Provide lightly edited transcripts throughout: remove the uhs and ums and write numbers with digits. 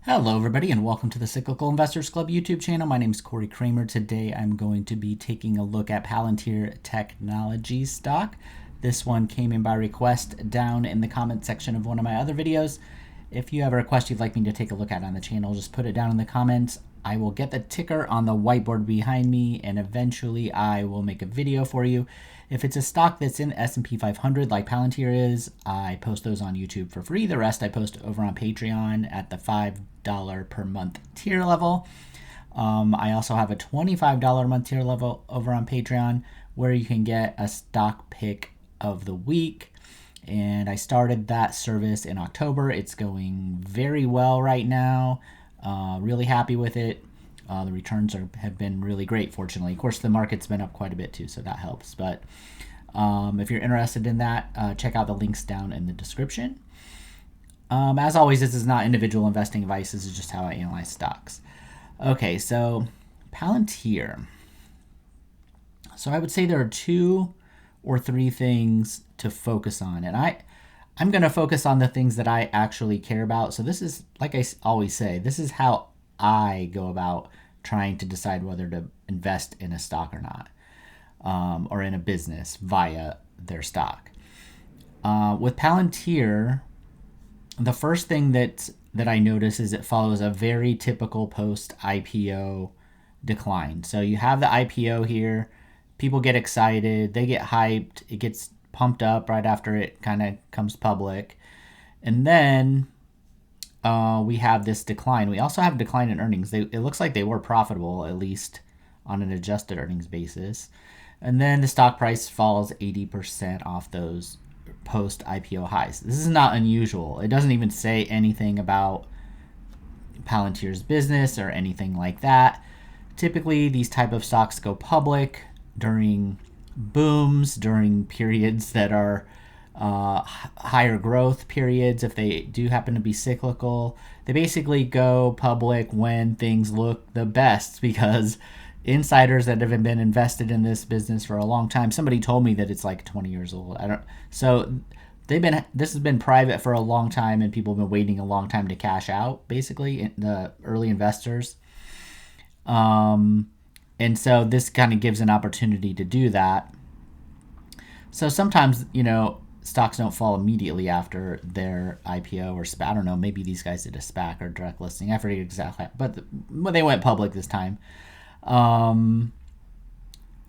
Hello everybody and welcome to the Cyclical Investors Club YouTube channel. My name is Corey Kramer. Today I'm going to be taking a look at Palantir Technology stock. This one came in by request down in the comment section of one of my other videos. If you have a request you'd like me to take a look at on the channel, just put it down in the comments. I will get the ticker on the whiteboard behind me and eventually I will make a video for you. If it's a stock that's in S&P 500 like Palantir is, I post those on YouTube for free. The rest I post over on Patreon at the $5 per month tier level. I also have a $25 a month tier level over on Patreon where you can get a stock pick of the week. And I started that service in October. It's going very well right now. Really happy with it. The returns have been really great, fortunately. Of course, the market's been up quite a bit too, so that helps. But if you're interested in that, check out the links down in the description. As always, this is not individual investing advice. This is just how I analyze stocks. Okay, so Palantir. So I would say there are 2 or 3 things to focus on. And I'm going to focus on the things that I actually care about. So this is, like I always say, this is how I go about trying to decide whether to invest in a stock or not, or in a business via their stock. With Palantir, the first thing that I notice is it follows a very typical post-IPO decline. So you have the IPO here, people get excited, they get hyped, it gets pumped up right after it kind of comes public, and then we have this decline. We also have a decline in earnings. It looks like they were profitable, at least on an adjusted earnings basis. And then the stock price falls 80% off those post-IPO highs. This is not unusual. It doesn't even say anything about Palantir's business or anything like that. Typically, these type of stocks go public during booms, during periods that are higher growth periods. If they do happen to be cyclical, they basically go public when things look the best because insiders that have been invested in this business for a long time, somebody told me that it's like 20 years old. This has been private for a long time and people have been waiting a long time to cash out, basically, the early investors. And so this kind of gives an opportunity to do that. So sometimes, stocks don't fall immediately after their IPO or SPAC. I don't know, maybe these guys did a SPAC or direct listing. I forget exactly, but they went public this time.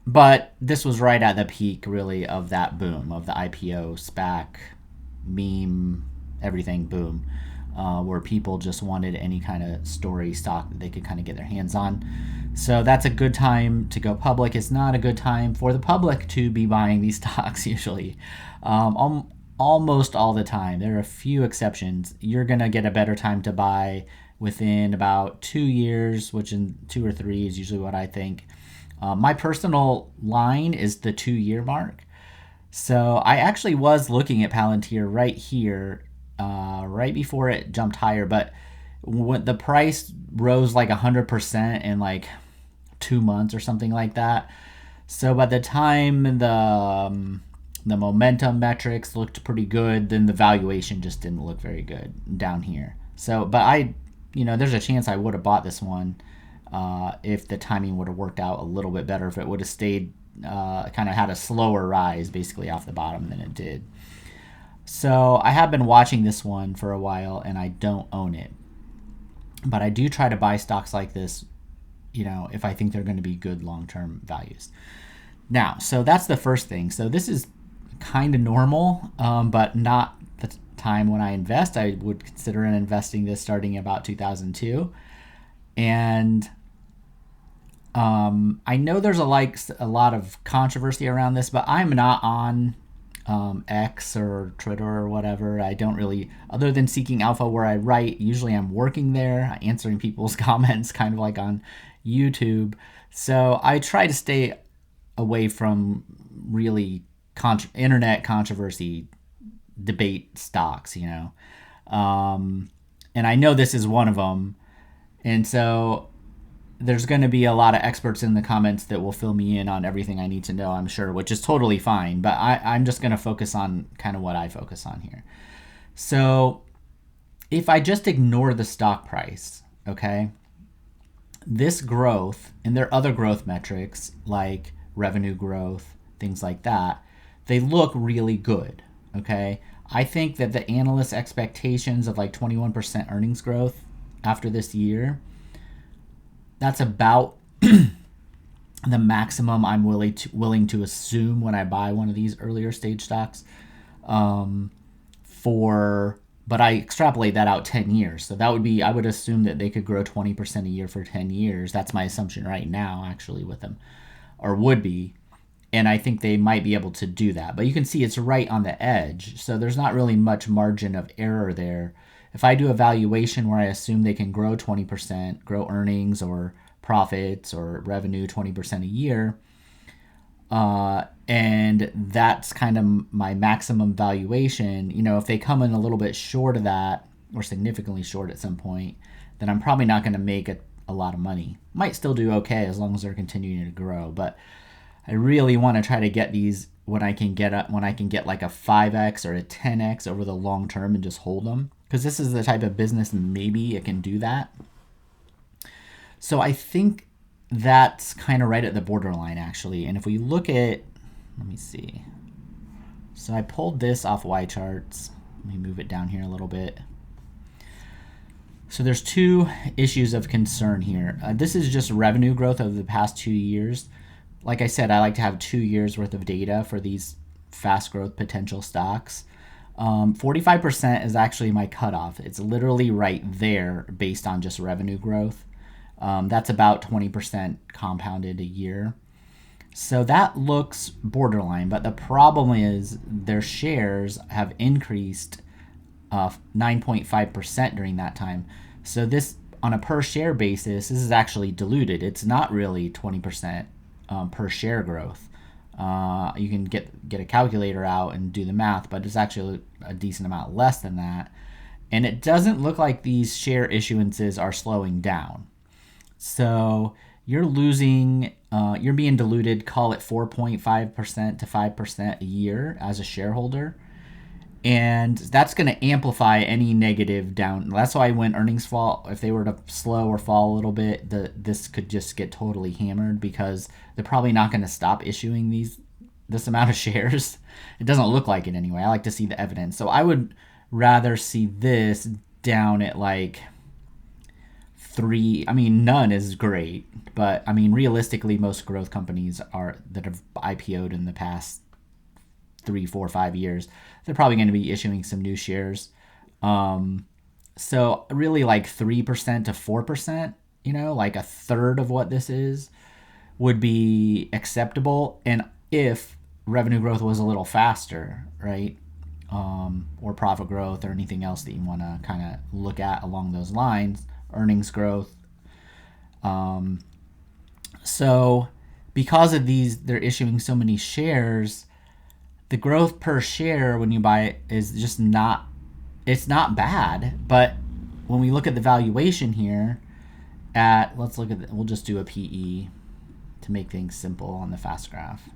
But this was right at the peak, really, of that boom, of the IPO, SPAC, meme, everything boom, where people just wanted any kind of story stock that they could kind of get their hands on. So that's a good time to go public. It's not a good time for the public to be buying these stocks usually. Almost all the time. There are a few exceptions. You're going to get a better time to buy within about 2 years, which in 2 or 3 is usually what I think. My personal line is the 2-year mark. So I actually was looking at Palantir right here, right before it jumped higher, but when the price rose like 100% in like 2 months or something like that. So by the time the momentum metrics looked pretty good, then the valuation just didn't look very good down here. So, but there's a chance I would have bought this one if the timing would have worked out a little bit better, if it would have stayed, kind of had a slower rise basically off the bottom than it did. So I have been watching this one for a while and I don't own it. But I do try to buy stocks like this, if I think they're going to be good long-term values. Now, so that's the first thing. So this is kind of normal, but not the time when I invest. I would consider investing this starting about 2002. And I know there's a lot of controversy around this, but I'm not on X or Twitter or whatever. I don't really, other than Seeking Alpha where I write, usually I'm working there, answering people's comments, kind of like on YouTube. So I try to stay away from really internet controversy debate stocks, and I know this is one of them. And so there's going to be a lot of experts in the comments that will fill me in on everything I need to know, I'm sure, which is totally fine. But I'm just going to focus on kind of what I focus on here. So if I just ignore the stock price, okay, this growth and their other growth metrics like revenue growth, things like that, they look really good, okay? I think that the analyst expectations of like 21% earnings growth after this year, that's about the maximum I'm willing to assume when I buy one of these earlier stage stocks. But I extrapolate that out 10 years. So that would be, I would assume that they could grow 20% a year for 10 years. That's my assumption right now, actually, with them, or would be. And I think they might be able to do that. But you can see it's right on the edge. So there's not really much margin of error there. If I do a valuation where I assume they can grow 20%, grow earnings or profits or revenue 20% a year, and that's kind of my maximum valuation. If they come in a little bit short of that or significantly short at some point, then I'm probably not going to make a lot of money. Might still do okay as long as they're continuing to grow, but I really want to try to get these when I can get like a 5x or a 10x over the long term and just hold them, because this is the type of business maybe it can do that. So I think that's kind of right at the borderline, actually. And if we look at, let me see. So I pulled this off Y charts. Let me move it down here a little bit. So there's two issues of concern here. This is just revenue growth over the past 2 years. Like I said, I like to have 2 years worth of data for these fast growth potential stocks. 45% is actually my cutoff. It's literally right there based on just revenue growth. That's about 20% compounded a year. So that looks borderline, but the problem is their shares have increased 9.5% during that time. So this, on a per share basis, this is actually diluted. It's not really 20% per share growth. You can get a calculator out and do the math, but it's actually a decent amount less than that. And it doesn't look like these share issuances are slowing down. So you're losing, you're being diluted, call it 4.5% to 5% a year as a shareholder. And that's going to amplify any negative down. That's why when earnings fall, if they were to slow or fall a little bit, this could just get totally hammered, because they're probably not going to stop issuing this amount of shares. It doesn't look like it anyway. I like to see the evidence. So I would rather see this down at like 3. I mean, none is great, but I mean, realistically, most growth companies that have IPO'd in the past 3, 4, 5 years, they're probably going to be issuing some new shares. So really like 3% to 4%, like a third of what this is, would be acceptable. And if revenue growth was a little faster, right? Or profit growth or anything else that you want to kind of look at along those lines, earnings growth. So because of these, they're issuing so many shares, the growth per share when you buy it is just it's not bad. But when we look at the valuation here we'll just do a PE to make things simple on the fast graph.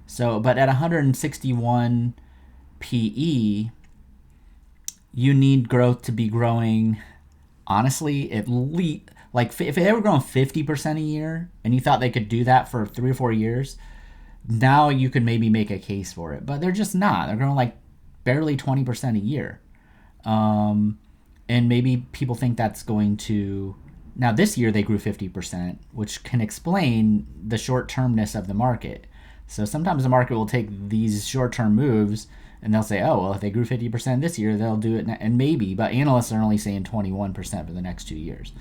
So, but at 161 PE, you need growth to be growing, honestly, at least, like if they were growing 50% a year and you thought they could do that for 3 or 4 years, now you could maybe make a case for it. But they're just not. They're growing like barely 20% a year. And maybe people think that's going to... Now this year they grew 50%, which can explain the short-termness of the market. So sometimes the market will take these short-term moves and they'll say, oh, well, if they grew 50% this year, they'll do it. And maybe, but analysts are only saying 21% for the next 2 years.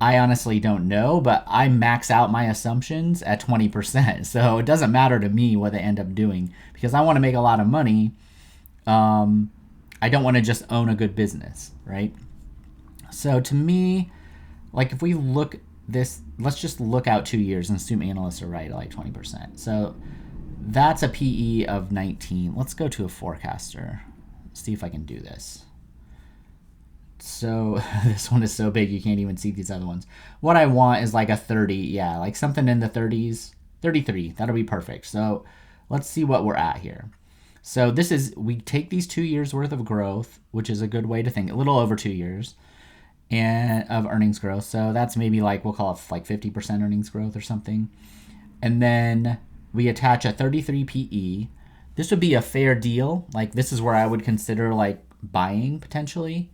I honestly don't know, but I max out my assumptions at 20%. So it doesn't matter to me what they end up doing, because I want to make a lot of money. I don't want to just own a good business, right? So to me, like if we look this, let's just look out 2 years and assume analysts are right at like 20%. So that's a PE of 19. Let's go to a forecaster. See if I can do this. So this one is so big you can't even see these other ones. What I want is like a 30. Yeah, like something in the 30s. 33. That'll be perfect. So let's see what we're at here. So this is, we take these 2 years worth of growth, which is a good way to think, a little over 2 years and of earnings growth. So that's maybe like, we'll call it like 50% earnings growth or something. And then we attach a 33 PE. This would be a fair deal. Like this is where I would consider like buying potentially.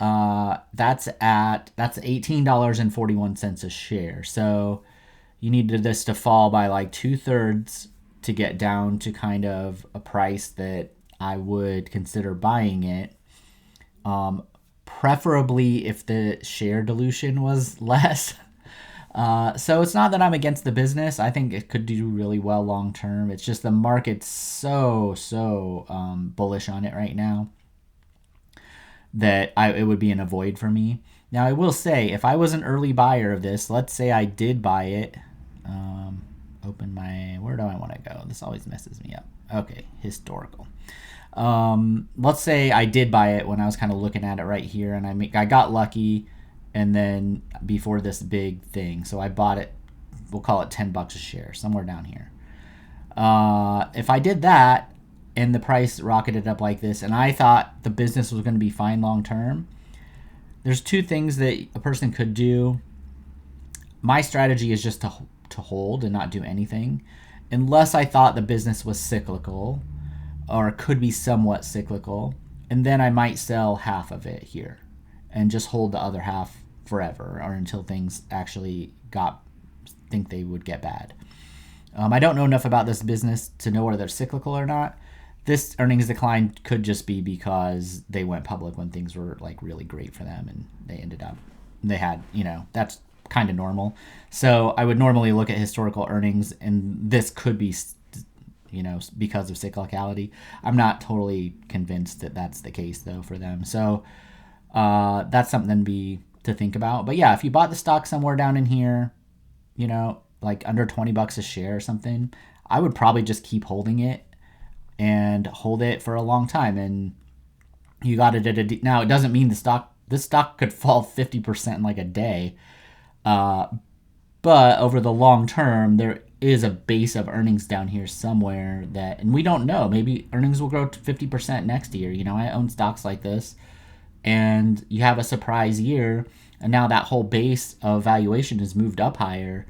That's $18.41 a share. So you needed this to fall by like 2/3 to get down to kind of a price that I would consider buying it. Preferably if the share dilution was less. So it's not that I'm against the business. I think it could do really well long term. It's just the market's so bullish on it right now that it would be an avoid for me. Now I will say, if I was an early buyer of this, let's say I did buy it. Open my, where do I want to go? This always messes me up. Okay, historical. Let's say I did buy it when I was kind of looking at it right here, and I got lucky, and then before this big thing, so I bought it. We'll call it $10 a share, somewhere down here. If I did that and the price rocketed up like this, and I thought the business was going to be fine long term, there's two things that a person could do. My strategy is just to hold and not do anything, unless I thought the business was cyclical or could be somewhat cyclical, and then I might sell half of it here and just hold the other half forever or until things actually think they would get bad. I don't know enough about this business to know whether they're cyclical or not. This earnings decline could just be because they went public when things were like really great for them, and they had, that's kind of normal. So I would normally look at historical earnings, and this could be, because of cyclicality. I'm not totally convinced that that's the case though for them. So that's something to think about. But yeah, if you bought the stock somewhere down in here, like under $20 a share or something, I would probably just keep holding it and hold it for a long time. And you got it at now it doesn't mean this stock could fall 50% in like a day. But over the long term, there is a base of earnings down here somewhere and we don't know. Maybe earnings will grow to 50% next year. I own stocks like this, and you have a surprise year, and now that whole base of valuation has moved up higher.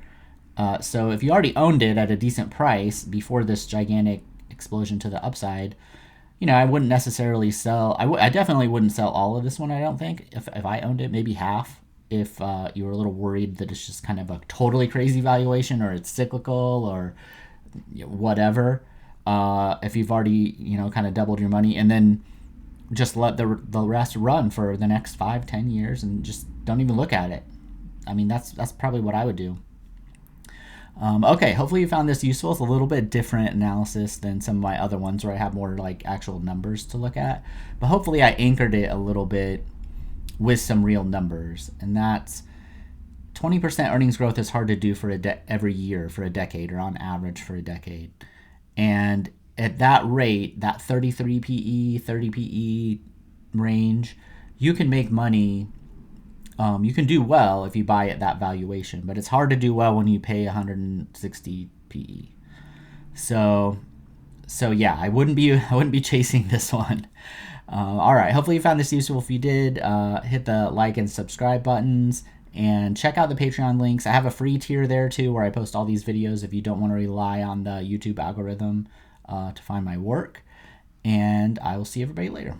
So if you already owned it at a decent price before this gigantic explosion to the upside, I wouldn't necessarily sell. I definitely wouldn't sell all of this one, I don't think. If I owned it, maybe half. If you were a little worried that it's just kind of a totally crazy valuation, or it's cyclical, or whatever. If you've already, kind of doubled your money, and then just let the rest run for the next 5-10 years and just don't even look at it. I mean, that's probably what I would do. Okay, hopefully you found this useful. It's a little bit different analysis than some of my other ones where I have more like actual numbers to look at. But hopefully I anchored it a little bit with some real numbers. And that's 20% earnings growth is hard to do for every year for a decade, or on average for a decade. And at that rate, that 33 PE, 30 PE range, you can make money. You can do well if you buy at that valuation, but it's hard to do well when you pay 160 PE. So yeah, I wouldn't be chasing this one. All right, hopefully you found this useful. If you did, hit the like and subscribe buttons, and check out the Patreon links. I have a free tier there too, where I post all these videos if you don't want to rely on the YouTube algorithm to find my work. And I will see everybody later.